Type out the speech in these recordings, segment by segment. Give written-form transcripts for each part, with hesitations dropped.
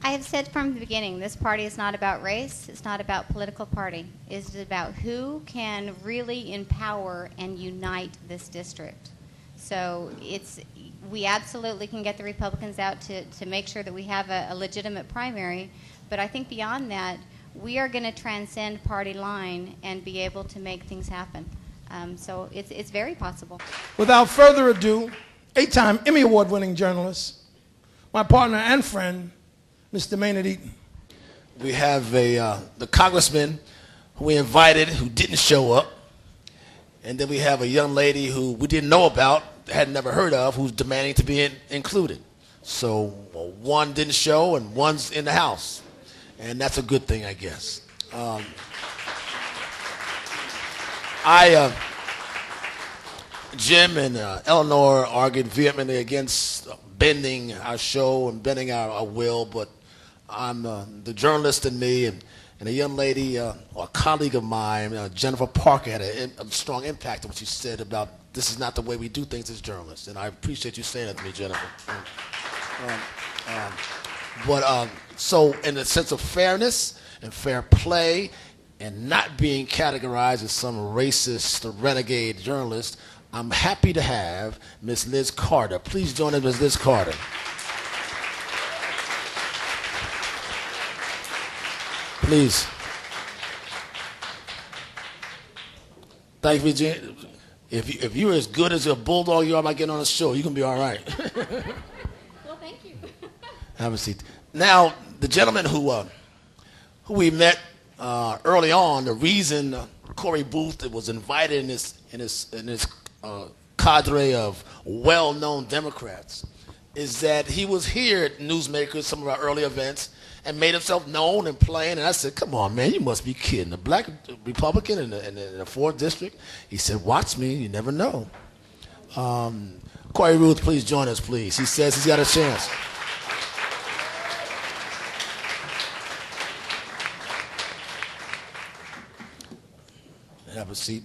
I have said from the beginning, this party is not about race. It's not about political party. It's about who can really empower and unite this district. So we absolutely can get the Republicans out to make sure that we have a legitimate primary. But I think beyond that, we are going to transcend party line and be able to make things happen. So it's very possible. Without further ado, 8-time Emmy Award-winning journalist, my partner and friend, Mr. Maynard Eaton. We have the congressman who we invited who didn't show up, and then we have a young lady who we didn't know about, had never heard of, who's demanding to be included. So one didn't show and one's in the house, and that's a good thing, I guess. Jim and Eleanor argued vehemently against bending our show and bending our will, but I'm the journalist in me, and a young lady, or a colleague of mine, Jennifer Parker, had a strong impact on what she said about this is not the way we do things as journalists, and I appreciate you saying that to me, Jennifer. So in the sense of fairness and fair play and not being categorized as some racist or renegade journalist, I'm happy to have Ms. Liz Carter. Please join us, Ms. Liz Carter. Please. Thank you, Virginia. If you're as good as a bulldog you are by getting on the show, you can be all right. Well, thank you. Have a seat. Now, the gentleman who we met early on, the reason Cory Ruth was invited in this cadre of well-known Democrats is that he was here at Newsmakers, some of our early events, and made himself known and plain. And I said, come on, man, you must be kidding. A black Republican in the 4th District? He said, watch me, you never know. Cory Ruth, please join us, please. He says he's got a chance. Have a seat.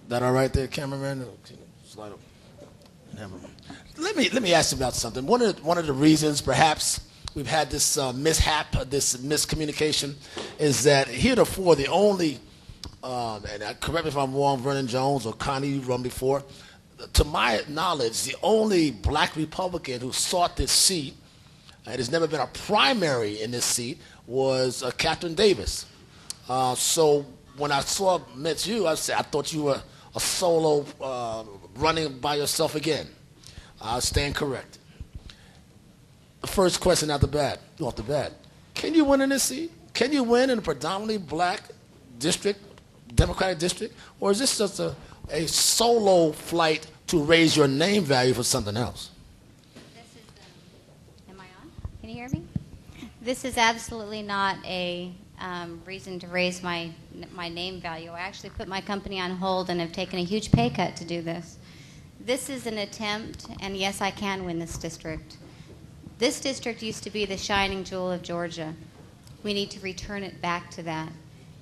That all right there, cameraman? Slide up. Let me ask you about something. One of the reasons perhaps we've had this mishap, this miscommunication, is that heretofore the only, and correct me if I'm wrong, Vernon Jones or Connie, you run before, to my knowledge, the only black Republican who sought this seat, and there's never been a primary in this seat, was Catherine Davis. So when I met you, I said I thought you were a solo running by yourself again. I stand corrected. The first question off the bat, can you win in this seat? Can you win in a predominantly black district, Democratic district? Or is this just a solo flight to raise your name value for something else? This is, am I on? Can you hear me? This is absolutely not a reason to raise my name value. I actually put my company on hold and have taken a huge pay cut to do this. This is an attempt, and yes, I can win this district. This district used to be the shining jewel of Georgia. We need to return it back to that.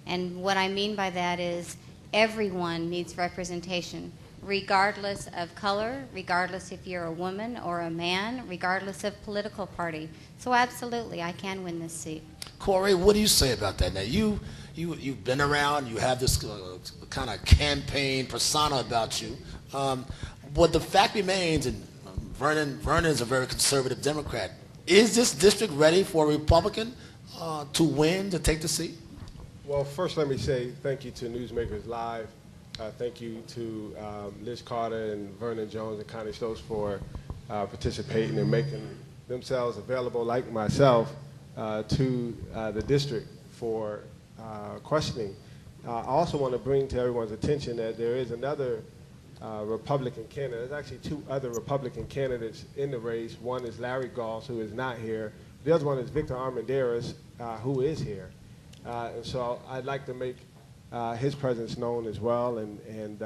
And what I mean by that is everyone needs representation, regardless of color, regardless if you're a woman or a man, regardless of political party. So absolutely, I can win this seat. Cory, what do you say about that? Now, you've been around, you have this kind of campaign persona about you. But the fact remains, and Vernon is a very conservative Democrat, is this district ready for a Republican to win, to take the seat? Well, first let me say thank you to Newsmakers Live. Thank you to Liz Carter and Vernon Jones and Connie Stokes for participating and making themselves available, like myself, to the district for questioning. I also want to bring to everyone's attention that there is another Republican candidate. There's actually 2 other Republican candidates in the race. One is Larry Goss, who is not here. The other one is Victor Armendariz, who is here. And so I'd like to make his presence known as well, and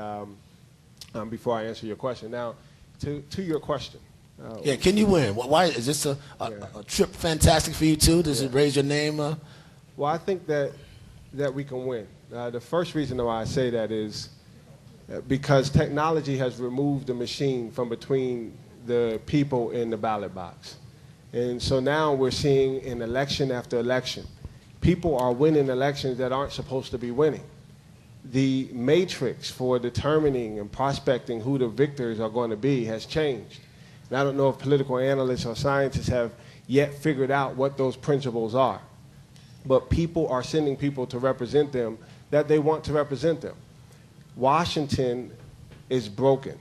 before I answer your question. Now, to your question. Yeah, can you win? Why is this a trip fantastic for you too? Does it raise your name? Well, I think that we can win. The first reason why I say that is because technology has removed the machine from between the people in the ballot box. And so now we're seeing in election after election, people are winning elections that aren't supposed to be winning. The matrix for determining and prospecting who the victors are going to be has changed. And I don't know if political analysts or scientists have yet figured out what those principles are. But people are sending people to represent them that they want to represent them. Washington is broken.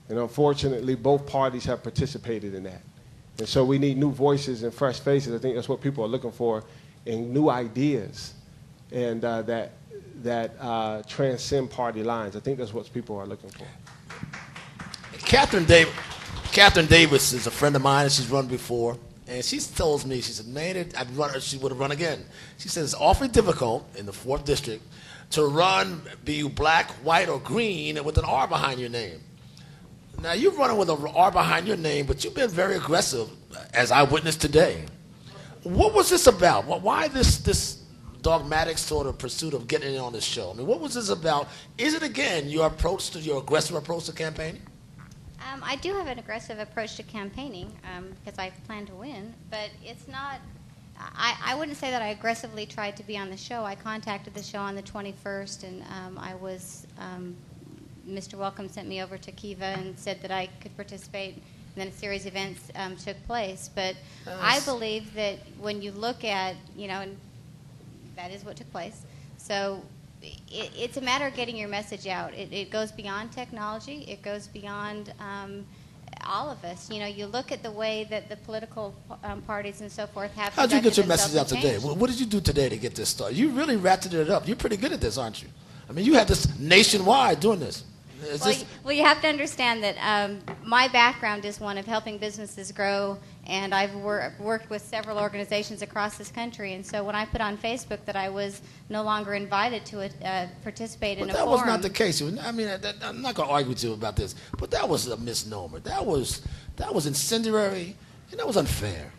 And unfortunately, both parties have participated in that. And so we need new voices and fresh faces. I think that's what people are looking for, and new ideas, and that transcend party lines. I think that's what people are looking for. Catherine Davis is a friend of mine, and she's run before. And she tells me, she said, Maynard, she would have run again. She said it's awfully difficult in the 4th District to run, be you black, white, or green, with an R behind your name. Now, you're running with an R behind your name, but you've been very aggressive, as I witnessed today. What was this about? Why this dogmatic sort of pursuit of getting in on this show? I mean, what was this about? Is it, again, your aggressive approach to campaigning? I do have an aggressive approach to campaigning because I plan to win, but it's not. I wouldn't say that I aggressively tried to be on the show. I contacted the show on the 21st, and Mr. Welcome sent me over to Kiva and said that I could participate, and then a series of events took place. But I believe that when you look at, and that is what took place. So it's a matter of getting your message out. It goes beyond technology. It goes beyond all of us. You look at the way that the political parties and so forth have. How'd you get your message out today? What did you do today to get this started? You really ratcheted it up. You're pretty good at this, aren't you? I mean, you had this nationwide doing this. Well, you have to understand that my background is one of helping businesses grow, and I've worked with several organizations across this country. And so when I put on Facebook that I was no longer invited to participate in a forum. That was not the case. I mean, I'm not going to argue with you about this, but that was a misnomer. That was incendiary, and that was unfair.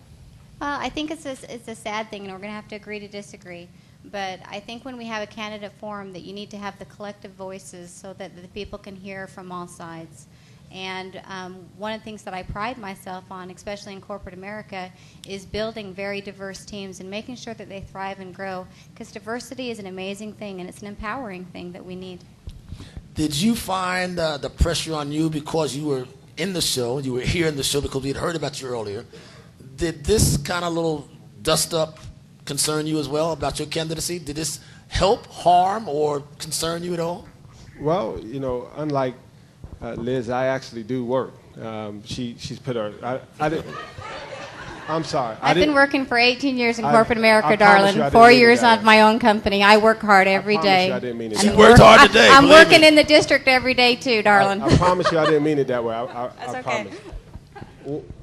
Well, I think it's a sad thing, and we're going to have to agree to disagree. But I think when we have a candidate forum that you need to have the collective voices so that the people can hear from all sides. And one of the things that I pride myself on, especially in corporate America, is building very diverse teams and making sure that they thrive and grow. Because diversity is an amazing thing, and it's an empowering thing that we need. Did you find the pressure on you because you were in the show, you were here in the show because we had heard about you earlier? Did this kind of little dust-up concern you as well about your candidacy? Did this help, harm, or concern you at all? Well, unlike Liz, I actually do work. She's put her. I didn't. I'm sorry. I've been working for 18 years in corporate America, darling. 4 years on my own company. I work hard every day. I didn't mean it. She worked hard today. I'm working in the district every day too, darling. I promise you, I didn't mean it that way. That's I okay. promise.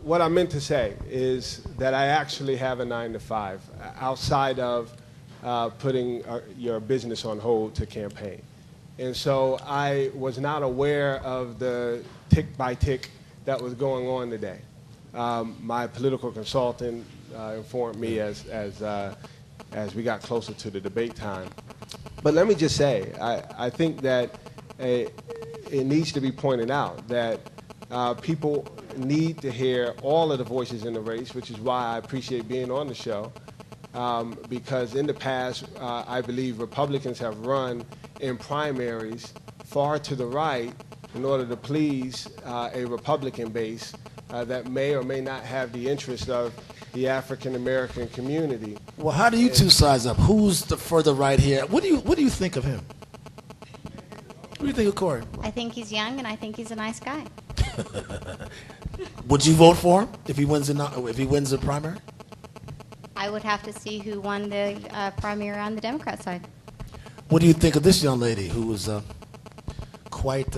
What I meant to say is that I actually have a 9-to-5 outside of putting your business on hold to campaign. And so I was not aware of the tick by tick that was going on today. My political consultant informed me as we got closer to the debate time. But let me just say, I think that it needs to be pointed out that people need to hear all of the voices in the race, which is why I appreciate being on the show, because in the past, I believe Republicans have run in primaries far to the right in order to please a Republican base that may or may not have the interest of the African-American community. Well, how do you two size up? Who's the further right here? What do you think of him? What do you think of Cory? I think he's young, and I think he's a nice guy. Would you vote for him if he wins the primary? I would have to see who won the primary on the Democrat side. What do you think of this young lady who was quite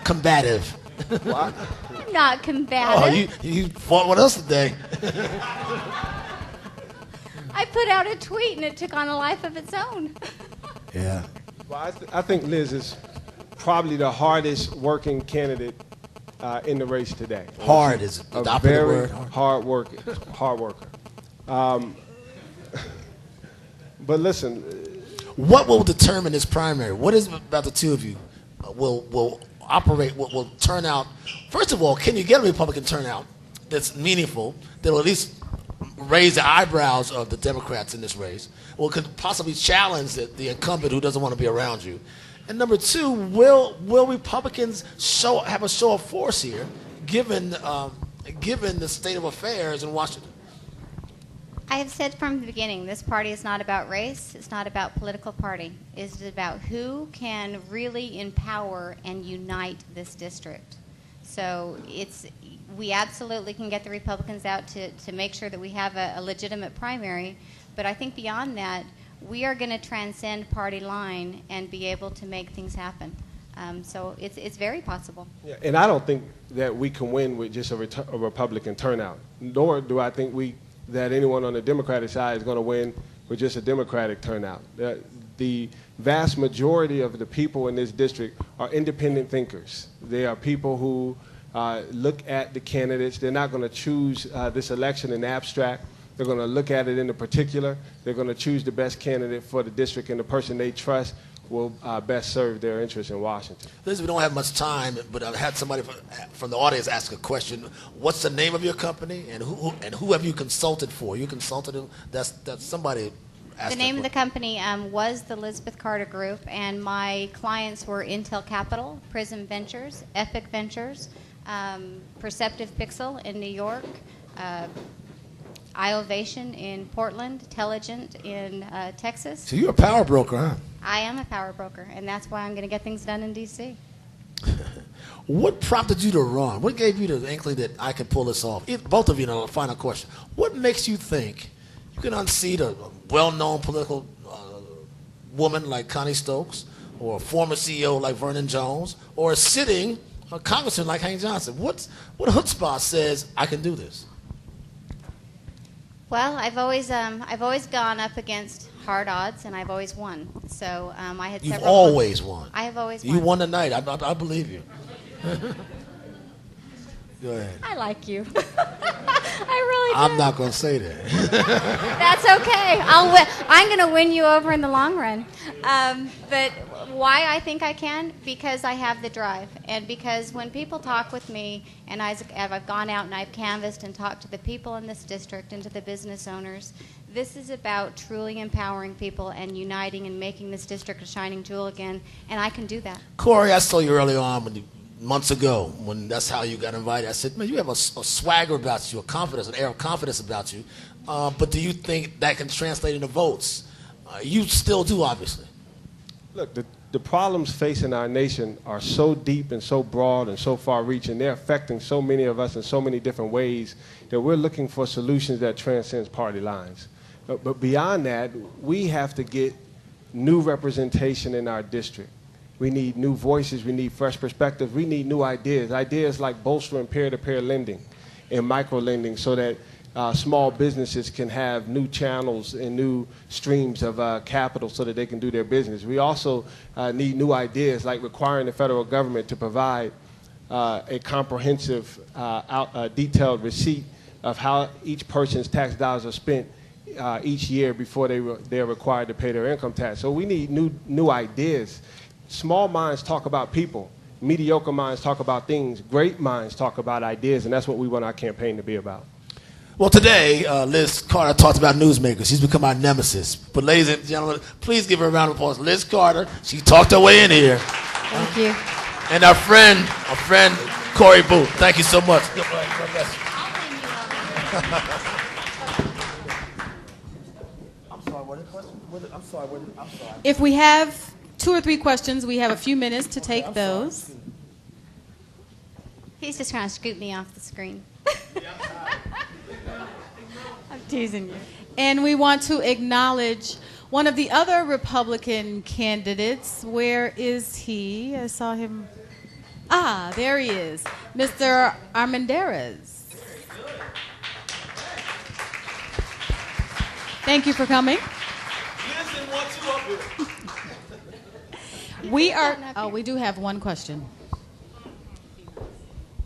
combative? What? Not combative. Oh, you fought with us today. I put out a tweet, and it took on a life of its own. Yeah. Well, I think Liz is probably the hardest working candidate in the race today. Hard is a the opposite very word. hard worker. But listen, What will determine this primary? What is it about the two of you? operate, will turn out? First of all, can you get a Republican turnout that's meaningful, that will at least raise the eyebrows of the Democrats in this race, or could possibly challenge the incumbent who doesn't want to be around you? And number two, will Republicans have a show of force here, given the state of affairs in Washington? I have said from the beginning, this party is not about race. It's not about political party. It's about who can really empower and unite this district. So we absolutely can get the Republicans out to make sure that we have a legitimate primary. But I think beyond that, we are going to transcend party line and be able to make things happen. So it's very possible. Yeah, and I don't think that we can win with just a Republican turnout, nor do I think that anyone on the Democratic side is going to win with just a Democratic turnout. The vast majority of the people in this district are independent thinkers. They are people who look at the candidates. They're not going to choose this election in abstract. They're going to look at it in the particular. They're going to choose the best candidate for the district, and the person they trust will best serve their interests in Washington. Listen, we don't have much time, but I've had somebody from the audience ask a question. What's the name of your company, and who have you consulted for? You consulted? That's somebody asked. The name of the company was the Elizabeth Carter Group, and my clients were Intel Capital, Prism Ventures, Epic Ventures, Perceptive Pixel in New York, iOvation in Portland, Telligent in Texas. So you're a power broker, huh? I am a power broker, and that's why I'm going to get things done in D.C. What prompted you to run? What gave you the inkling that I could pull this off? Both of you know, a final question. What makes you think you can unseat a well-known political woman like Connie Stokes, or a former CEO like Vernon Jones, or a sitting congressman like Hank Johnson? What chutzpah says I can do this? Well, I've always gone up against hard odds, and I've always won. So I had. You've always won. I have always won. You won tonight. I believe you. Go ahead. I like you. I really do. I'm not going to say that. That's okay. I'm going to win you over in the long run. But why I think I can? Because I have the drive. And because when people talk with me, and I've gone out and I've canvassed and talked to the people in this district and to the business owners, this is about truly empowering people and uniting and making this district a shining jewel again. And I can do that. Cory, I saw you early on months ago when that's how you got invited. I said, man, you have a swagger about you, an air of confidence about you. But do you think that can translate into votes? You still do, obviously. Look, the problems facing our nation are so deep and so broad and so far-reaching. They're affecting so many of us in so many different ways that we're looking for solutions that transcend party lines. But beyond that, we have to get new representation in our district. We need new voices. We need fresh perspectives. We need new ideas. Ideas like bolstering peer-to-peer lending and micro-lending so that small businesses can have new channels and new streams of capital so that they can do their business. We also need new ideas like requiring the federal government to provide a comprehensive, detailed receipt of how each person's tax dollars are spent each year before they're required to pay their income tax. So we need new ideas. Small minds talk about people. Mediocre minds talk about things. Great minds talk about ideas, and that's what we want our campaign to be about. Well, today, Liz Carter talked about Newsmakers. She's become our nemesis. But ladies and gentlemen, please give her a round of applause. Liz Carter, she talked her way in here. Thank you. And our friend, Cory Ruth. Thank you so much. I'm sorry, what is the question? I'm sorry. If we have 2 or 3 questions, we have a few minutes to take those. He's just trying to scoot me off the screen. I'm teasing you. And we want to acknowledge one of the other Republican candidates. Where is he? I saw him. Ah, there he is. Mr. Armendariz. Thank you for coming. We do have one question.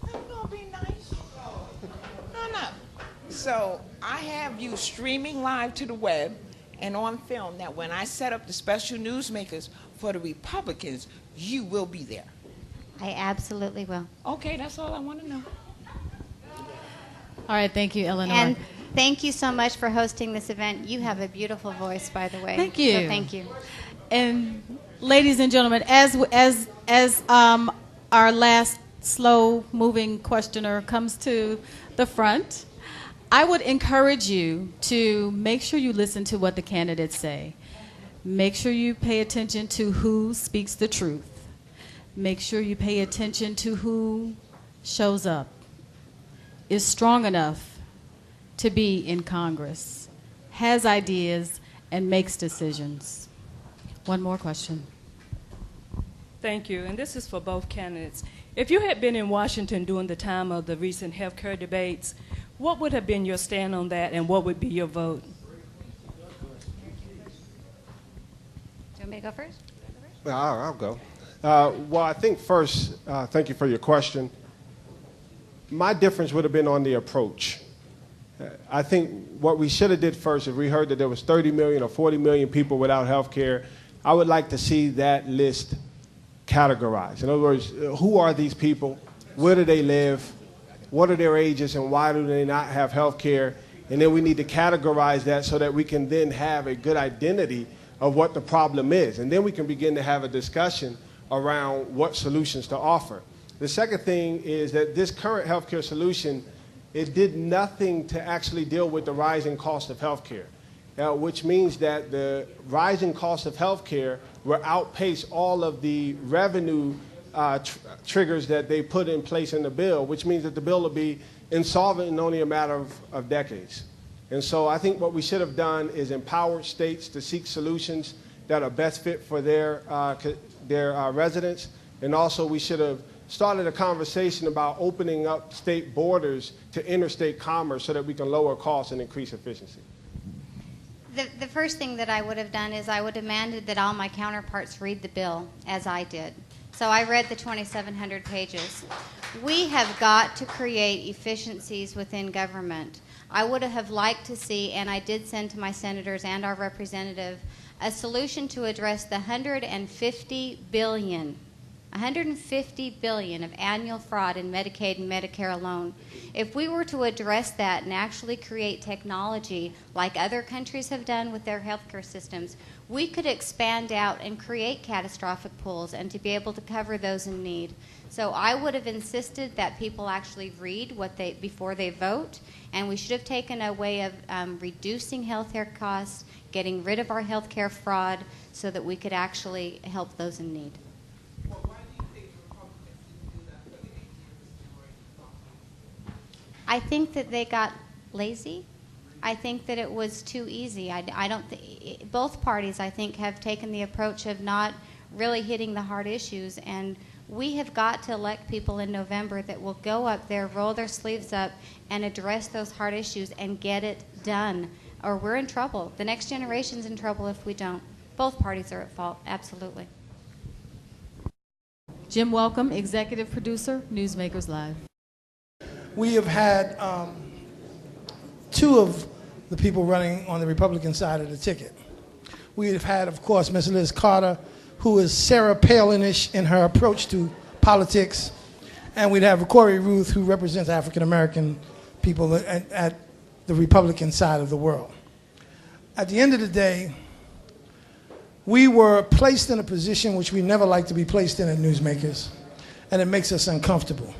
I'm gonna be nice. No. So I have you streaming live to the web and on film that when I set up the special Newsmakers for the Republicans, you will be there. I absolutely will. Okay, that's all I want to know. All right, thank you, Eleanor. And thank you so much for hosting this event. You have a beautiful voice, by the way. Thank you. So thank you. And ladies and gentlemen, as our last slow-moving questioner comes to the front, I would encourage you to make sure you listen to what the candidates say. Make sure you pay attention to who speaks the truth. Make sure you pay attention to who shows up, is strong enough to be in Congress, has ideas, and makes decisions. One more question. Thank you, and this is for both candidates. If you had been in Washington during the time of the recent health care debates, what would have been your stand on that, and what would be your vote? Do you want me to go first? I'll go. Well, I think first, thank you for your question. My difference would have been on the approach. I think what we should have did first, if we heard that there was 30 million or 40 million people without health care, I would like to see that list categorized. In other words, who are these people? Where do they live? What are their ages and why do they not have health care? And then we need to categorize that so that we can then have a good identity of what the problem is. And then we can begin to have a discussion around what solutions to offer. The second thing is that this current healthcare solution, it did nothing to actually deal with the rising cost of healthcare, which means that the rising cost of healthcare will outpace all of the revenue triggers that they put in place in the bill, which means that the bill will be insolvent in only a matter of decades. And so I think what we should have done is empowered states to seek solutions that are best fit for their residents. And also we should have started a conversation about opening up state borders to interstate commerce so that we can lower costs and increase efficiency. The first thing that I would have done is I would have demanded that all my counterparts read the bill as I did. So I read the 2,700 pages. We have got to create efficiencies within government. I would have liked to see, and I did send to my senators and our representative, a solution to address the $150 billion of annual fraud in Medicaid and Medicare alone. If we were to address that and actually create technology like other countries have done with their healthcare systems, we could expand out and create catastrophic pools and to be able to cover those in need. So I would have insisted that people actually read before they vote, and we should have taken a way of reducing healthcare costs, getting rid of our healthcare fraud so that we could actually help those in need. I think that they got lazy. I think that it was too easy. I don't both parties, I think, have taken the approach of not really hitting the hard issues, and we have got to elect people in November that will go up there, roll their sleeves up, and address those hard issues and get it done, or we're in trouble. The next generation's in trouble if we don't. Both parties are at fault, absolutely. Jim Welcome, executive producer, Newsmakers Live. We have had two of the people running on the Republican side of the ticket. We have had, of course, Ms. Liz Carter, who is Sarah Palin-ish in her approach to politics, and we'd have Cory Ruth, who represents African-American people at the Republican side of the world. At the end of the day, we were placed in a position which we never like to be placed in at Newsmakers, and it makes us uncomfortable.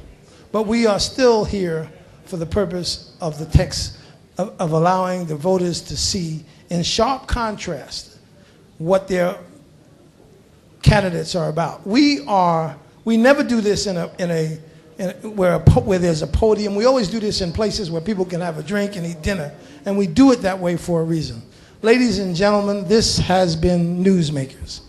But we are still here for the purpose of the text of allowing the voters to see in sharp contrast what their candidates are about. We never do this where there's a podium. We always do this in places where people can have a drink and eat dinner, and we do it that way for a reason. Ladies and gentlemen, this has been Newsmakers.